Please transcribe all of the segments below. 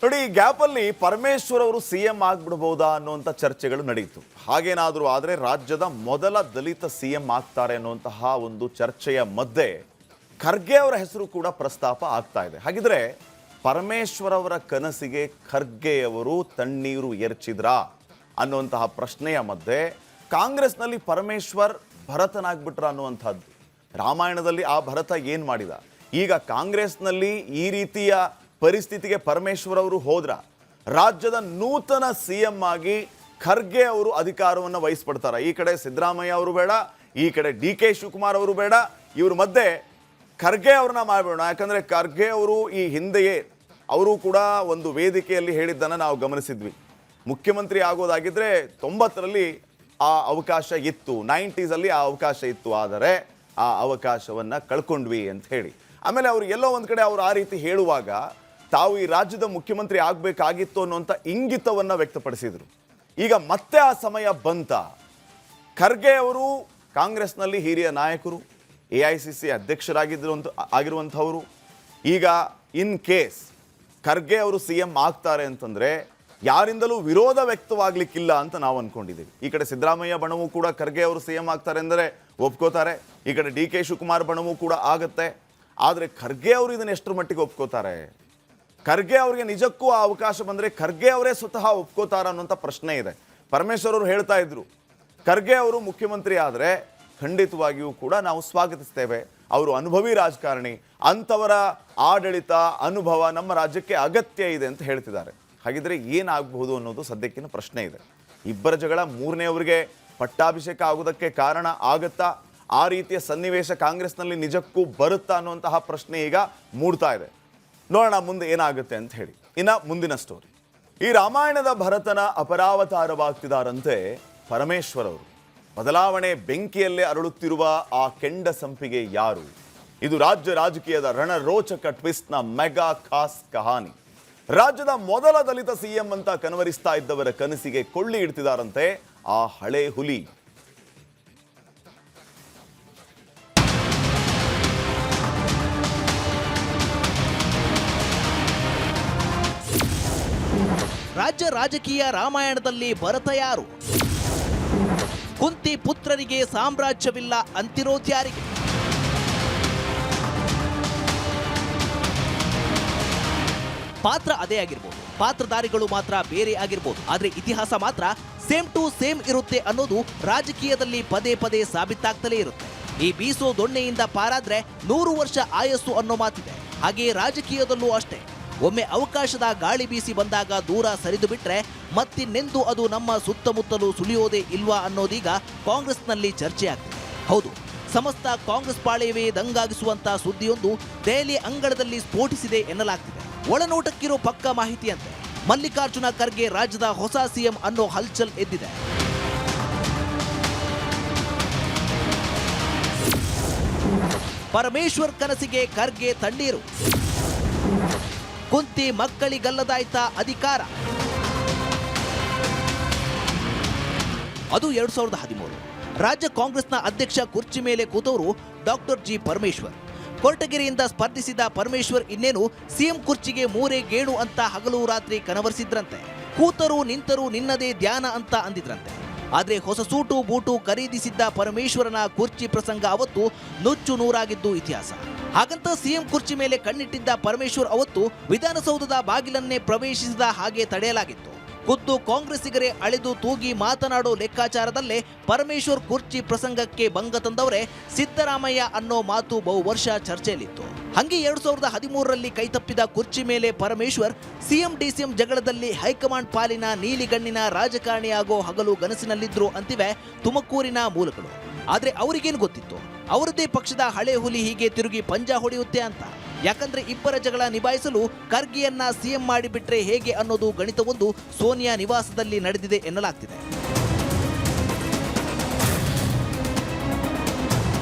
ನೋಡಿ, ಈ ಗ್ಯಾಪಲ್ಲಿ ಪರಮೇಶ್ವರ್ ಅವರು ಸಿಎಂ ಆಗ್ಬಿಡ್ಬೋದಾ ಅನ್ನುವಂಥ ಚರ್ಚೆಗಳು ನಡೆಯಿತು. ಹಾಗೇನಾದರೂ ಆದರೆ ರಾಜ್ಯದ ಮೊದಲ ದಲಿತ ಸಿಎಂ ಆಗ್ತಾರೆ ಅನ್ನುವಂತಹ ಒಂದು ಚರ್ಚೆಯ ಮಧ್ಯೆ ಖರ್ಗೆ ಅವರ ಹೆಸರು ಕೂಡ ಪ್ರಸ್ತಾಪ ಆಗ್ತಾ ಇದೆ. ಹಾಗಿದ್ರೆ ಪರಮೇಶ್ವರ್ ಅವರ ಕನಸಿಗೆ ಖರ್ಗೆ ಅವರು ತಣ್ಣೀರು ಎರಚಿದ್ರಾ ಅನ್ನುವಂತಹ ಪ್ರಶ್ನೆಯ ಮಧ್ಯೆ ಕಾಂಗ್ರೆಸ್ನಲ್ಲಿ ಪರಮೇಶ್ವರ್ ಭರತನಾಗ್ಬಿಟ್ರ ಅನ್ನುವಂಥದ್ದು. ರಾಮಾಯಣದಲ್ಲಿ ಆ ಭರತ ಏನು ಮಾಡಿದ? ಈಗ ಕಾಂಗ್ರೆಸ್ನಲ್ಲಿ ಈ ರೀತಿಯ ಪರಿಸ್ಥಿತಿಗೆ ಪರಮೇಶ್ವರ್ ಅವರು ಹೋದ್ರ ರಾಜ್ಯದ ನೂತನ ಸಿಎಂ ಆಗಿ ಖರ್ಗೆ ಅವರು ಅಧಿಕಾರವನ್ನು ವಹಿಸ್ಬಿಡ್ತಾರ. ಈ ಕಡೆ ಸಿದ್ದರಾಮಯ್ಯ ಅವರು ಬೇಡ, ಈ ಕಡೆ DK ಶಿವಕುಮಾರ್ ಅವರು ಬೇಡ, ಇವ್ರ ಮಧ್ಯೆ ಖರ್ಗೆ ಅವ್ರನ್ನ ಮಾಡಬೇಡ. ಯಾಕಂದ್ರೆ ಖರ್ಗೆ ಅವರು ಈ ಹಿಂದೆಯೇ ಅವರು ಕೂಡ ಒಂದು ವೇದಿಕೆಯಲ್ಲಿ ಹೇಳಿದ್ದನ್ನು ನಾವು ಗಮನಿಸಿದ್ವಿ. ಮುಖ್ಯಮಂತ್ರಿ ಆಗೋದಾಗಿದ್ರೆ 90ರಲ್ಲಿ ಆ ಅವಕಾಶ ಇತ್ತು, 90s ಆ ಅವಕಾಶ ಇತ್ತು, ಆದರೆ ಆ ಅವಕಾಶವನ್ನು ಕಳ್ಕೊಂಡ್ವಿ ಅಂತ ಹೇಳಿ. ಆಮೇಲೆ ಅವರು ಎಲ್ಲೋ ಒಂದು ಕಡೆ ಅವರು ಆ ರೀತಿ ಹೇಳುವಾಗ ತಾವು ಈ ರಾಜ್ಯದ ಮುಖ್ಯಮಂತ್ರಿ ಆಗಬೇಕಾಗಿತ್ತು ಅನ್ನುವಂಥ ಇಂಗಿತವನ್ನು ವ್ಯಕ್ತಪಡಿಸಿದರು. ಈಗ ಮತ್ತೆ ಆ ಸಮಯ ಬಂತ. ಖರ್ಗೆ ಅವರು ಕಾಂಗ್ರೆಸ್ನಲ್ಲಿ ಹಿರಿಯ ನಾಯಕರು, AICC ಆಗಿರುವಂಥವರು. ಈಗ ಇನ್ ಕೇಸ್ ಖರ್ಗೆ ಅವರು CM ಆಗ್ತಾರೆ ಅಂತಂದರೆ ಯಾರಿಂದಲೂ ವಿರೋಧ ವ್ಯಕ್ತವಾಗಲಿಕ್ಕಿಲ್ಲ ಅಂತ ನಾವು ಅಂದ್ಕೊಂಡಿದ್ದೀವಿ. ಈ ಕಡೆ ಸಿದ್ದರಾಮಯ್ಯ ಬಣವೂ ಕೂಡ ಖರ್ಗೆ ಅವರು CM ಆಗ್ತಾರೆ ಅಂದರೆ ಒಪ್ಕೋತಾರೆ, ಈ ಕಡೆ DK ಶಿವಕುಮಾರ್ ಬಣವೂ ಕೂಡ ಆಗುತ್ತೆ. ಆದರೆ ಖರ್ಗೆ ಅವರು ಇದನ್ನು ಎಷ್ಟರ ಮಟ್ಟಿಗೆ ಒಪ್ಕೋತಾರೆ? ಖರ್ಗೆ ಅವರಿಗೆ ನಿಜಕ್ಕೂ ಆ ಅವಕಾಶ ಬಂದರೆ ಖರ್ಗೆ ಅವರೇ ಸ್ವತಃ ಒಪ್ಕೋತಾರ ಅನ್ನೋಂಥ ಪ್ರಶ್ನೆ ಇದೆ. ಪರಮೇಶ್ವರ್ ಅವರು ಹೇಳ್ತಾ ಇದ್ರು, ಖರ್ಗೆ ಅವರು ಮುಖ್ಯಮಂತ್ರಿ ಆದರೆ ಖಂಡಿತವಾಗಿಯೂ ಕೂಡ ನಾವು ಸ್ವಾಗತಿಸ್ತೇವೆ, ಅವರು ಅನುಭವಿ ರಾಜಕಾರಣಿ, ಅಂಥವರ ಆಡಳಿತ ಅನುಭವ ನಮ್ಮ ರಾಜ್ಯಕ್ಕೆ ಅಗತ್ಯ ಇದೆ ಅಂತ ಹೇಳ್ತಿದ್ದಾರೆ. ಹಾಗಿದ್ರೆ ಏನಾಗಬಹುದು ಅನ್ನೋದು ಸದ್ಯಕ್ಕಿನ ಪ್ರಶ್ನೆ ಇದೆ. ಇಬ್ಬರ ಜಗಳ ಮೂರನೆಯವರಿಗೆ ಪಟ್ಟಾಭಿಷೇಕ ಆಗೋದಕ್ಕೆ ಕಾರಣ ಆಗತ್ತಾ? ಆ ರೀತಿಯ ಸನ್ನಿವೇಶ ಕಾಂಗ್ರೆಸ್ನಲ್ಲಿ ನಿಜಕ್ಕೂ ಬರುತ್ತಾ ಅನ್ನುವಂತಹ ಪ್ರಶ್ನೆ ಈಗ ಮೂಡ್ತಾ ಇದೆ. ನೋಡೋಣ ಮುಂದೆ ಏನಾಗುತ್ತೆ ಅಂತ ಹೇಳಿ. ಇನ್ನು ಮುಂದಿನ ಸ್ಟೋರಿ, ಈ ರಾಮಾಯಣದ ಭರತನ ಅಪರಾವತಾರವಾಗ್ತಿದ್ದಾರಂತೆ ಪರಮೇಶ್ವರ್ ಅವರು. ಬದಲಾವಣೆ ಬೆಂಕಿಯಲ್ಲೇ ಅರಳುತ್ತಿರುವ ಆ ಕೆಂಡ ಸಂಪಿಗೆ ಯಾರು? ಇದು ರಾಜ್ಯ ರಾಜಕೀಯದ ರಣರೋಚಕ ಟ್ವಿಸ್ಟ್ನ ಮೆಗಾ ಖಾಸ್ ಕಹಾನಿ. ರಾಜ್ಯದ ಮೊದಲ ದಲಿತ CM ಅಂತ ಕನವರಿಸ್ತಾ ಇದ್ದವರ ಕನಸಿಗೆ ಕೊಳ್ಳಿ ಇಡ್ತಿದ್ದಾರಂತೆ ಆ ಹಳೆ ಹುಲಿ. ರಾಜ್ಯ ರಾಜಕೀಯ ರಾಮಾಯಣದಲ್ಲಿ ಭರತ ಯಾರು? ಕುಂತಿ ಪುತ್ರರಿಗೆ ಸಾಮ್ರಾಜ್ಯವಿಲ್ಲ ಅಂತಿರೋದ್ಯಾರಿಗೆ? ಪಾತ್ರ ಅದೇ ಆಗಿರ್ಬೋದು, ಪಾತ್ರಧಾರಿಗಳು ಮಾತ್ರ ಬೇರೆ ಆಗಿರ್ಬೋದು, ಆದ್ರೆ ಇತಿಹಾಸ ಮಾತ್ರ ಸೇಮ್ ಟು ಸೇಮ್ ಇರುತ್ತೆ ಅನ್ನೋದು ರಾಜಕೀಯದಲ್ಲಿ ಪದೇ ಪದೇ ಸಾಬೀತಾಗ್ತಲೇ ಇರುತ್ತೆ. ಈ ಬೀಸೋ ದೊಣ್ಣೆಯಿಂದ ಪಾರಾದ್ರೆ 100 ವರ್ಷ ಆಯಸ್ಸು ಅನ್ನೋ ಮಾತಿದೆ. ಹಾಗೆಯೇ ರಾಜಕೀಯದಲ್ಲೂ ಅಷ್ಟೇ. ಒಮ್ಮೆ ಅವಕಾಶದ ಗಾಳಿ ಬೀಸಿ ಬಂದಾಗ ದೂರ ಸರಿದು ಬಿಟ್ರೆ ಮತ್ತಿನ್ನೆಂದು ಅದು ನಮ್ಮ ಸುತ್ತಮುತ್ತಲೂ ಸುಳಿಯೋದೇ ಇಲ್ವಾ ಅನ್ನೋದೀಗ ಕಾಂಗ್ರೆಸ್ನಲ್ಲಿ ಚರ್ಚೆ ಆಗ್ತಿದೆ. ಹೌದು, ಸಮಸ್ತ ಕಾಂಗ್ರೆಸ್ ಪಾಳೆಯವೇ ದಂಗಾಗಿಸುವಂತ ಸುದ್ದಿಯೊಂದು ದೆಹಲಿ ಅಂಗಳದಲ್ಲಿ ಸ್ಫೋಟಿಸಿದೆ ಎನ್ನಲಾಗ್ತಿದೆ. ಒಳನೋಟಕ್ಕಿರೋ ಪಕ್ಕಾ ಮಾಹಿತಿಯಂತೆ ಮಲ್ಲಿಕಾರ್ಜುನ ಖರ್ಗೆ ರಾಜ್ಯದ ಹೊಸ CM ಅನ್ನೋ ಹಲ್ಚಲ್ ಎದ್ದಿದೆ. ಪರಮೇಶ್ವರ್ ಕನಸಿಗೆ ಖರ್ಗೆ ತಣ್ಣೀರು. ಕುಂತಿ ಮಕ್ಕಳಿಗಲ್ಲದಾಯ್ತ ಅಧಿಕಾರ. ಅದು 2013. ರಾಜ್ಯ ಕಾಂಗ್ರೆಸ್ನ ಅಧ್ಯಕ್ಷ ಕುರ್ಚಿ ಮೇಲೆ ಕೂತವರು ಡಾಕ್ಟರ್ G ಪರಮೇಶ್ವರ್. ಕೊರಟಗೆರೆಯಿಂದ ಸ್ಪರ್ಧಿಸಿದ ಪರಮೇಶ್ವರ್ ಇನ್ನೇನು CM ಕುರ್ಚಿಗೆ ಮೂರೇ ಗೇಣು ಅಂತ ಹಗಲು ರಾತ್ರಿ ಕನವರಿಸಿದ್ರಂತೆ. ಕೂತರು ನಿಂತರು ನಿನ್ನದೇ ಧ್ಯಾನ ಅಂತ ಅಂದಿದ್ರಂತೆ. ಆದ್ರೆ ಹೊಸ ಸೂಟು ಬೂಟು ಖರೀದಿಸಿದ್ದ ಪರಮೇಶ್ವರನ ಕುರ್ಚಿ ಪ್ರಸಂಗ ಅವತ್ತು ನುಚ್ಚು ನೂರಾಗಿದ್ದು ಇತಿಹಾಸ. ಹಾಗಂತ CM ಕುರ್ಚಿ ಮೇಲೆ ಕಣ್ಣಿಟ್ಟಿದ್ದ ಪರಮೇಶ್ವರ್ ಅವತ್ತು ವಿಧಾನಸೌಧದ ಬಾಗಿಲನ್ನೇ ಪ್ರವೇಶಿಸಿದ ಹಾಗೆ ತಡೆಯಲಾಗಿತ್ತು. ಖುದ್ದು ಕಾಂಗ್ರೆಸ್ಸಿಗರೇ ಅಳೆದು ತೂಗಿ ಮಾತನಾಡೋ ಲೆಕ್ಕಾಚಾರದಲ್ಲೇ ಪರಮೇಶ್ವರ್ ಕುರ್ಚಿ ಪ್ರಸಂಗಕ್ಕೆ ಭಂಗ ತಂದವರೇ ಸಿದ್ದರಾಮಯ್ಯ ಅನ್ನೋ ಮಾತು ಬಹು ವರ್ಷ ಚರ್ಚೆಯಲ್ಲಿತ್ತು. ಹಂಗೆ 2013ರಲ್ಲಿ ಕೈತಪ್ಪಿದ ಕುರ್ಚಿ ಮೇಲೆ ಪರಮೇಶ್ವರ್ CM DCM ಜಗಳದಲ್ಲಿ ಹೈಕಮಾಂಡ್ ಪಾಲಿನ ನೀಲಿಗಣ್ಣಿನ ರಾಜಕಾರಣಿಯಾಗೋ ಹಗಲು ಗನಸಿನಲ್ಲಿದ್ರು ಅಂತಿವೆ ತುಮಕೂರಿನ ಮೂಲಗಳು. ಆದ್ರೆ ಅವರಿಗೇನು ಗೊತ್ತಿತ್ತು ಅವರದೇ ಪಕ್ಷದ ಹಳೆ ಹುಲಿ ಹೀಗೆ ತಿರುಗಿ ಪಂಜ ಹೊಡೆಯುತ್ತೆ ಅಂತ? ಯಾಕಂದ್ರೆ ಇಬ್ಬರ ಜಗಳ ನಿಭಾಯಿಸಲು ಖರ್ಗೆಯನ್ನ CM ಮಾಡಿಬಿಟ್ರೆ ಹೇಗೆ ಅನ್ನೋದು ಗಣಿತವೊಂದು ಸೋನಿಯಾ ನಿವಾಸದಲ್ಲಿ ನಡೆದಿದೆ ಎನ್ನಲಾಗ್ತಿದೆ.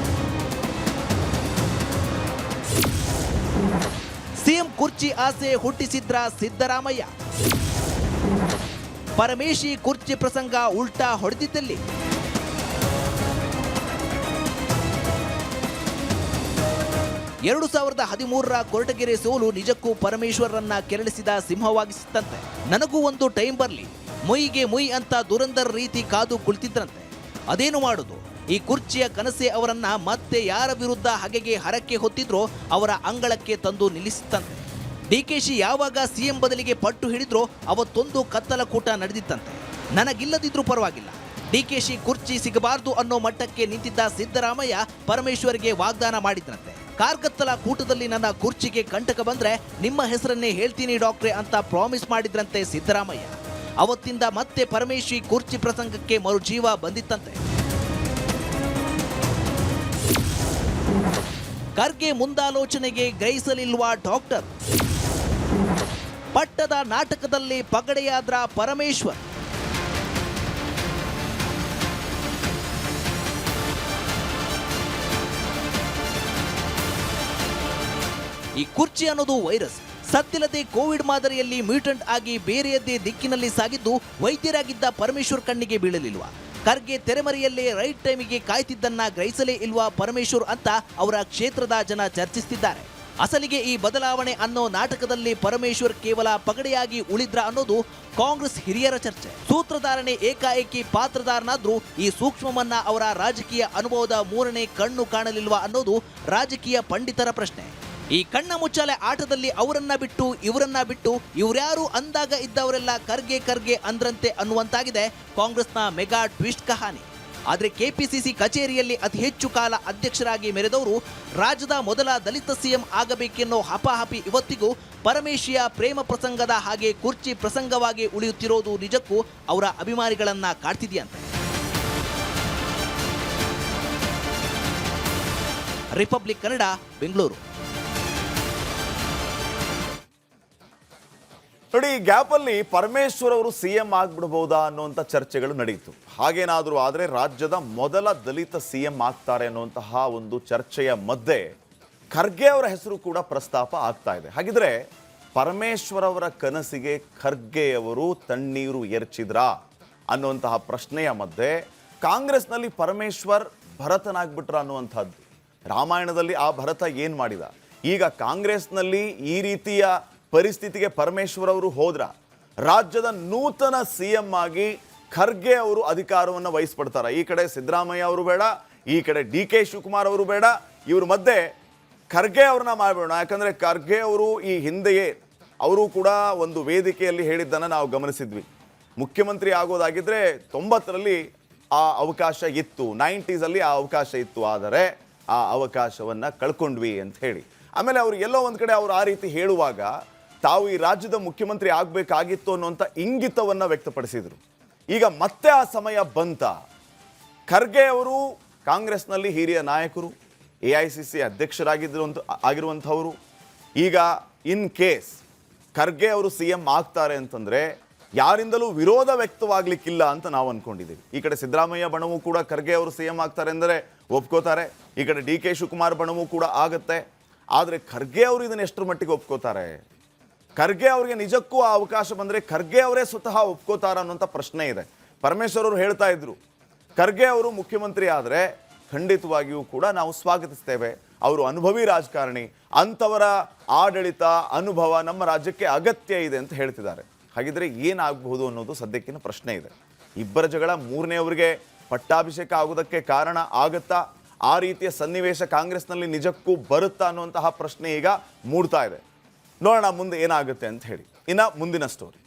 CM ಕುರ್ಚಿ ಆಸೆ ಹುಟ್ಟಿಸಿದ್ರ ಸಿದ್ದರಾಮಯ್ಯ. ಪರಮೇಶಿ ಕುರ್ಚಿ ಪ್ರಸಂಗ ಉಲ್ಟಾ ಹೊಡೆದಿದ್ದಲ್ಲಿ 2013ರ ಕೊರಟಗೆರೆ ಸೋಲು ನಿಜಕ್ಕೂ ಪರಮೇಶ್ವರರನ್ನ ಕೆರಳಿಸಿದ ಸಿಂಹವಾಗಿಸಿತ್ತಂತೆ. ನನಗೂ ಒಂದು ಟೈಮ್ ಬರ್ಲಿ, ಮೊಯ್ಗೆ ಮೊಯ್ ಅಂತ ದುರಂದರ್ ರೀತಿ ಕಾದು ಕುಳಿತಿದ್ರಂತೆ. ಅದೇನು ಮಾಡುದು, ಈ ಕುರ್ಚಿಯ ಕನಸೆ ಅವರನ್ನ ಮತ್ತೆ ಯಾರ ವಿರುದ್ಧ ಹಗೆಗೆ ಹರಕೆ ಹೊತ್ತಿದ್ರೋ ಅವರ ಅಂಗಳಕ್ಕೆ ತಂದು ನಿಲ್ಲಿಸಿತ್ತಂತೆ. ಡಿಕೆಶಿ ಯಾವಾಗ ಸಿಎಂ ಬದಲಿಗೆ ಪಟ್ಟು ಹಿಡಿದ್ರೋ ಅವತ್ತೊಂದು ಕತ್ತಲ ಕೂಟ ನಡೆದಿತ್ತಂತೆ. ನನಗಿಲ್ಲದಿದ್ರೂ ಪರವಾಗಿಲ್ಲ, ಡಿಕೆಶಿ ಕುರ್ಚಿ ಸಿಗಬಾರ್ದು ಅನ್ನೋ ಮಟ್ಟಕ್ಕೆ ನಿಂತಿದ್ದ ಸಿದ್ದರಾಮಯ್ಯ ಪರಮೇಶ್ವರ್ಗೆ ವಾಗ್ದಾನ ಮಾಡಿದ್ರಂತೆ. ಕಾರ್ಗತ್ತಲ ಕೂಟದಲ್ಲಿ ನನ್ನ ಕುರ್ಚಿಗೆ ಕಂಟಕ ಬಂದ್ರೆ ನಿಮ್ಮ ಹೆಸರನ್ನೇ ಹೇಳ್ತೀನಿ ಡಾಕ್ಟ್ರೆ ಅಂತ ಪ್ರಾಮಿಸ್ ಮಾಡಿದ್ರಂತೆ ಸಿದ್ದರಾಮಯ್ಯ. ಅವತ್ತಿಂದ ಮತ್ತೆ ಪರಮೇಶ್ವರಿ ಕುರ್ಚಿ ಪ್ರಸಂಗಕ್ಕೆ ಮರುಜೀವ ಬಂದಿತ್ತಂತೆ. ಖರ್ಗೆ ಮುಂದಾಲೋಚನೆಗೆ ಗ್ರಹಿಸಲಿಲ್ವಾ ಡಾಕ್ಟರ್? ಪಟ್ಟದ ನಾಟಕದಲ್ಲಿ ಪಗಡೆಯಾದ್ರ ಪರಮೇಶ್ವರ್. ಈ ಕುರ್ಚಿ ಅನ್ನೋದು ವೈರಸ್. ಸದ್ದಿಲ್ಲದೆ ಕೋವಿಡ್ ಮಾದರಿಯಲ್ಲಿ ಮ್ಯೂಟೆಂಟ್ ಆಗಿ ಬೇರೆಯದ್ದೇ ದಿಕ್ಕಿನಲ್ಲಿ ಸಾಗಿದ್ದು ವೈದ್ಯರಾಗಿದ್ದ ಪರಮೇಶ್ವರ್ ಕಣ್ಣಿಗೆ ಬೀಳಲಿಲ್ವಾ? ಖರ್ಗೆ ತೆರೆಮರೆಯಲ್ಲೇ ರೈಟ್ ಟೈಮಿಗೆ ಕಾಯ್ತಿದ್ದನ್ನ ಗ್ರಹಿಸಲೇ ಇಲ್ವಾ ಪರಮೇಶ್ವರ್ ಅಂತ ಅವರ ಕ್ಷೇತ್ರದ ಜನ ಚರ್ಚಿಸುತ್ತಿದ್ದಾರೆ. ಅಸಲಿಗೆ ಈ ಬದಲಾವಣೆ ಅನ್ನೋ ನಾಟಕದಲ್ಲಿ ಪರಮೇಶ್ವರ್ ಕೇವಲ ಪಗಡೆಯಾಗಿ ಉಳಿದ್ರ ಅನ್ನೋದು ಕಾಂಗ್ರೆಸ್ ಹಿರಿಯರ ಚರ್ಚೆ. ಸೂತ್ರಧಾರಣೆ ಏಕಾಏಕಿ ಪಾತ್ರಧಾರನಾದ್ರೂ ಈ ಸೂಕ್ಷ್ಮವನ್ನ ಅವರ ರಾಜಕೀಯ ಅನುಭವದ ಮೂರನೇ ಕಣ್ಣು ಕಾಣಲಿಲ್ವಾ ಅನ್ನೋದು ರಾಜಕೀಯ ಪಂಡಿತರ ಪ್ರಶ್ನೆ. ಈ ಕಣ್ಣ ಮುಚ್ಚಾಲೆ ಆಟದಲ್ಲಿ ಅವರನ್ನ ಬಿಟ್ಟು ಇವರನ್ನ ಬಿಟ್ಟು ಇವ್ರ್ಯಾರು ಅಂದಾಗ ಇದ್ದವರೆಲ್ಲ ಖರ್ಗೆ ಅಂದ್ರಂತೆ ಅನ್ನುವಂತಾಗಿದೆ ಕಾಂಗ್ರೆಸ್ನ ಮೆಗಾ ಟ್ವಿಸ್ಟ್ ಕಹಾನಿ. ಆದರೆ ಕೆಪಿಸಿಸಿ ಕಚೇರಿಯಲ್ಲಿ ಅತಿ ಹೆಚ್ಚು ಕಾಲ ಅಧ್ಯಕ್ಷರಾಗಿ ಮೆರೆದವರು ರಾಜ್ಯದ ಮೊದಲ ದಲಿತ ಸಿಎಂ ಆಗಬೇಕೆನ್ನೋ ಹಪಾಹಪಿ ಇವತ್ತಿಗೂ ಪರಮೇಶಿಯ ಪ್ರೇಮ ಪ್ರಸಂಗದ ಹಾಗೆ ಕುರ್ಚಿ ಪ್ರಸಂಗವಾಗಿ ಉಳಿಯುತ್ತಿರೋದು ನಿಜಕ್ಕೂ ಅವರ ಅಭಿಮಾನಿಗಳನ್ನ ಕಾಡ್ತಿದೆಯಂತೆ. ರಿಪಬ್ಲಿಕ್ ಕನ್ನಡ, ಬೆಂಗಳೂರು. ನೋಡಿ, ಈ ಗ್ಯಾಪಲ್ಲಿ ಪರಮೇಶ್ವರ್ ಅವರು ಸಿಎಂ ಆಗ್ಬಿಡ್ಬಹುದಾ ಅನ್ನುವಂಥ ಚರ್ಚೆಗಳು ನಡೆಯಿತು. ಹಾಗೇನಾದರೂ ಆದರೆ ರಾಜ್ಯದ ಮೊದಲ ದಲಿತ ಸಿಎಂ ಆಗ್ತಾರೆ ಅನ್ನುವಂತಹ ಒಂದು ಚರ್ಚೆಯ ಮಧ್ಯೆ ಖರ್ಗೆ ಅವರ ಹೆಸರು ಕೂಡ ಪ್ರಸ್ತಾಪ ಆಗ್ತಾ ಇದೆ. ಹಾಗಿದ್ರೆ ಪರಮೇಶ್ವರ್ ಅವರ ಕನಸಿಗೆ ಖರ್ಗೆ ಅವರು ತಣ್ಣೀರು ಎರಚಿದ್ರಾ ಅನ್ನುವಂತಹ ಪ್ರಶ್ನೆಯ ಮಧ್ಯೆ ಕಾಂಗ್ರೆಸ್ನಲ್ಲಿ ಪರಮೇಶ್ವರ್ ಭರತನಾಗ್ಬಿಟ್ರ ಅನ್ನುವಂಥದ್ದು. ರಾಮಾಯಣದಲ್ಲಿ ಆ ಭರತ ಏನು ಮಾಡಿದ? ಈಗ ಕಾಂಗ್ರೆಸ್ನಲ್ಲಿ ಈ ರೀತಿಯ ಪರಿಸ್ಥಿತಿಗೆ ಪರಮೇಶ್ವರ್ ಅವರು ಹೋದ್ರ ರಾಜ್ಯದ ನೂತನ ಸಿಎಂ ಆಗಿ ಖರ್ಗೆ ಅವರು ಅಧಿಕಾರವನ್ನು ವಹಿಸ್ಪಡ್ತಾರೆ. ಈ ಕಡೆ ಸಿದ್ದರಾಮಯ್ಯ ಅವರು ಬೇಡ, ಈ ಕಡೆ ಡಿ.ಕೆ. ಶಿವಕುಮಾರ್ ಅವರು ಬೇಡ, ಇವ್ರ ಮಧ್ಯೆ ಖರ್ಗೆ ಅವ್ರನ್ನ ಮಾಡಬೇಡ. ಯಾಕಂದ್ರೆ ಖರ್ಗೆ ಅವರು ಈ ಹಿಂದೆಯೇ ಅವರು ಕೂಡ ಒಂದು ವೇದಿಕೆಯಲ್ಲಿ ಹೇಳಿದ್ದನ್ನು ನಾವು ಗಮನಿಸಿದ್ವಿ. ಮುಖ್ಯಮಂತ್ರಿ ಆಗೋದಾಗಿದ್ರೆ 90ರಲ್ಲಿ ಆ ಅವಕಾಶ ಇತ್ತು, 90s ಆ ಅವಕಾಶ ಇತ್ತು, ಆದರೆ ಆ ಅವಕಾಶವನ್ನು ಕಳ್ಕೊಂಡ್ವಿ ಅಂತ ಹೇಳಿ. ಆಮೇಲೆ ಅವರು ಎಲ್ಲೋ ಒಂದು ಕಡೆ ಅವರು ಆ ರೀತಿ ಹೇಳುವಾಗ ತಾವು ಈ ರಾಜ್ಯದ ಮುಖ್ಯಮಂತ್ರಿ ಆಗಬೇಕಾಗಿತ್ತು ಅನ್ನುವಂಥ ಇಂಗಿತವನ್ನು ವ್ಯಕ್ತಪಡಿಸಿದರು. ಈಗ ಮತ್ತೆ ಆ ಸಮಯ ಬಂತ. ಖರ್ಗೆ ಅವರು ಕಾಂಗ್ರೆಸ್ನಲ್ಲಿ ಹಿರಿಯ ನಾಯಕರು, AICC ಆಗಿರುವಂಥವರು. ಈಗ ಇನ್ ಕೇಸ್ ಖರ್ಗೆ ಅವರು ಸಿಎಂ ಆಗ್ತಾರೆ ಅಂತಂದರೆ ಯಾರಿಂದಲೂ ವಿರೋಧ ವ್ಯಕ್ತವಾಗಲಿಕ್ಕಿಲ್ಲ ಅಂತ ನಾವು ಅಂದ್ಕೊಂಡಿದ್ದೀವಿ. ಈ ಕಡೆ ಸಿದ್ದರಾಮಯ್ಯ ಬಣವೂ ಕೂಡ ಖರ್ಗೆ ಅವರು ಸಿಎಂ ಆಗ್ತಾರೆ ಅಂದರೆ ಒಪ್ಕೋತಾರೆ, ಈ ಕಡೆ ಡಿ.ಕೆ. ಶಿವಕುಮಾರ್ ಬಣವೂ ಕೂಡ ಆಗುತ್ತೆ. ಆದರೆ ಖರ್ಗೆ ಅವರು ಇದನ್ನು ಎಷ್ಟರ ಮಟ್ಟಿಗೆ ಒಪ್ಕೋತಾರೆ? ಖರ್ಗೆ ಅವರಿಗೆ ನಿಜಕ್ಕೂ ಆ ಅವಕಾಶ ಬಂದರೆ ಖರ್ಗೆ ಅವರೇ ಸ್ವತಃ ಒಪ್ಕೋತಾರ ಅನ್ನೋಂಥ ಪ್ರಶ್ನೆ ಇದೆ. ಪರಮೇಶ್ವರ್ ಅವರು ಹೇಳ್ತಾ ಇದ್ರು, ಖರ್ಗೆ ಅವರು ಮುಖ್ಯಮಂತ್ರಿ ಆದರೆ ಖಂಡಿತವಾಗಿಯೂ ಕೂಡ ನಾವು ಸ್ವಾಗತಿಸ್ತೇವೆ, ಅವರು ಅನುಭವಿ ರಾಜಕಾರಣಿ, ಅಂಥವರ ಆಡಳಿತ ಅನುಭವ ನಮ್ಮ ರಾಜ್ಯಕ್ಕೆ ಅಗತ್ಯ ಇದೆ ಅಂತ ಹೇಳ್ತಿದ್ದಾರೆ. ಹಾಗಿದ್ರೆ ಏನಾಗಬಹುದು ಅನ್ನೋದು ಸದ್ಯಕ್ಕಿನ ಪ್ರಶ್ನೆ ಇದೆ. ಇಬ್ಬರ ಜಗಳ ಮೂರನೆಯವರಿಗೆ ಪಟ್ಟಾಭಿಷೇಕ ಆಗೋದಕ್ಕೆ ಕಾರಣ ಆಗತ್ತಾ? ಆ ರೀತಿಯ ಸನ್ನಿವೇಶ ಕಾಂಗ್ರೆಸ್ನಲ್ಲಿ ನಿಜಕ್ಕೂ ಬರುತ್ತಾ ಅನ್ನುವಂತಹ ಪ್ರಶ್ನೆ ಈಗ ಮೂಡ್ತಾ ಇದೆ. ನೋಡೋಣ ಮುಂದೆ ಏನಾಗುತ್ತೆ ಅಂತ ಹೇಳಿ. ಇನ್ನು ಮುಂದಿನ ಸ್ಟೋರಿ.